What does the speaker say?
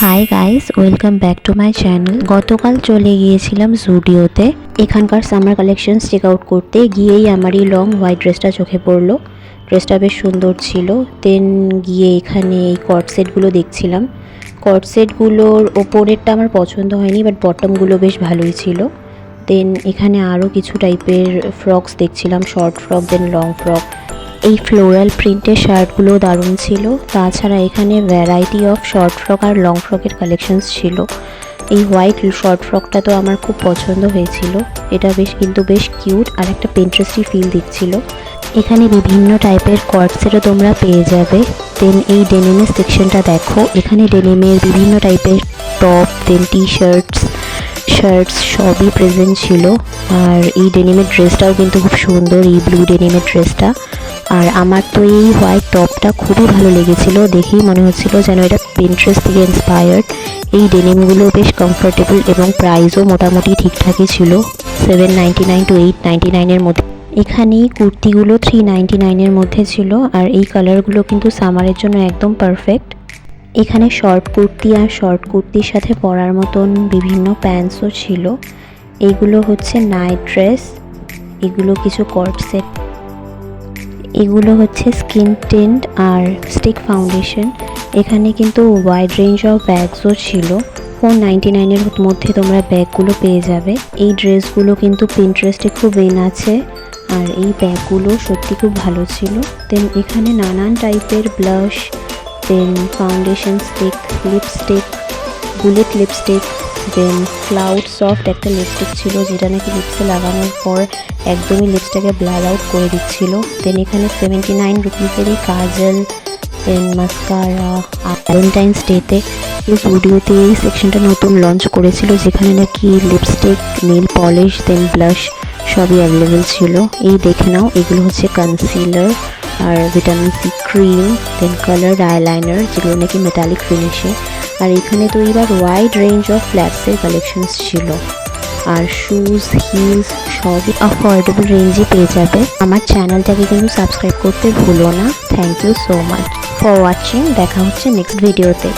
Hi guys, welcome back to my channel. গতকাল চলে গিয়েছিলাম জুডিওতে এখানকার সামার কালেকশনস চেক আউট করতে। গিয়েই আমার এই লং হোয়াইট ড্রেসটা চোখে পড়লো। ড্রেসটা বেশ সুন্দর ছিল। দেন গিয়ে এখানে এই কট সেটগুলো দেখছিলাম। কট সেটগুলোর ওপরেরটা আমার পছন্দ হয়নি, বাট বটমগুলো বেশ ভালোই ছিল। দেন এখানে আরও কিছু টাইপের ফ্রকস দেখছিলাম, short frock then long frock. এই ফ্লোরাল প্রিন্টের শার্টগুলো দারুণ ছিল। তাছাড়া এখানে ভ্যারাইটি অফ শর্ট ফ্রক আর লং ফ্রকের কালেকশনস ছিল। এই হোয়াইট শর্ট ফ্রকটা তো আমার খুব পছন্দ হয়েছিল। এটা বেশ কিউট আর একটা পিন্টারেস্টি ফিল দিচ্ছিল। এখানে বিভিন্ন টাইপের কর্ডসেটও তোমরা পেয়ে যাবে। দেন এই ডেনিমের সেকশনটা দেখো, এখানে ডেনিমের বিভিন্ন টাইপের টপ দেন টি শার্টস সবই প্রেজেন্ট ছিল। আর এই ডেনিমের ড্রেসটাও কিন্তু খুব সুন্দর, এই ব্লু ডেনিমের ড্রেসটা। আর আমার তো এই হোয়াইট টপটা খুবই ভালো লেগেছিল, দেখেই মনে হচ্ছিল যেন এটা পিন্টারেস্ট থেকে ইন্সপায়ার্ড। এই ডেনিমগুলো বেশ কমফোর্টেবল এবং প্রাইসও মোটামুটি ঠিকঠাকই ছিল, 799 to 899 মধ্যে। এখানে কুর্তিগুলো 399 মধ্যে ছিল। আর এই কালারগুলো কিন্তু সামারের জন্য একদম পারফেক্ট। এখানে শর্ট কুর্তি আর শর্ট কুর্তির সাথে পরার মতন বিভিন্ন প্যান্টসও ছিল। এগুলো হচ্ছে নাইট ড্রেস, এগুলো কিছু কর্ড সেট, এগুলো হচ্ছে স্কিন টিন্ট আর স্টিক ফাউন্ডেশন। এখানে কিন্তু ওয়াইড রেঞ্জ অফ ব্যাগসও ছিল। 499 মধ্যে তোমরা ব্যাগগুলো পেয়ে যাবে। এই ড্রেসগুলো কিন্তু পিন্টারেস্টে খুব ইন আছে, আর এই ব্যাগগুলো সত্যি খুব ভালো ছিল। দেন এখানে নানান টাইপের blush, then foundation stick, lipstick, bullet lipstick, then cloud soft একটা লিপস্টিক ছিল যেটা নাকি লিপসে লাগানোর পর একদমই লিপসটাকে ব্লার আউট করে দিচ্ছিল। দেন এখানে 79 রুপিসেরই কাজল, দেন মাস্কারা। আর ভ্যালেন্টাইন্স ডেতে এই স্টুডিওতে এই সেকশনটা নতুন লঞ্চ করেছিল, যেখানে নাকি লিপস্টিক, নেল পলিশ দেন ব্লাশ সবই অ্যাভেলেবেল ছিল। এই দেখে নাও, এগুলো হচ্ছে কনসিলার আর ভিটামিন সি ক্রিম, দেন কালার আইলাইনার যেগুলো নাকি মেটালিক ফিনিশে। আর এখানে তো এবার ওয়াইড রেঞ্জ অফ ফ্ল্যাটসের কালেকশনস ছিল। আর শুজ, হিলস সবই অ্যাফোর্ডেবল রেঞ্জে পেয়ে যাবে। আমার চ্যানেলটাকে কিন্তু সাবস্ক্রাইব করতে ভুলো না। Thank you so much for watching. দেখা হচ্ছে নেক্সট ভিডিওতে।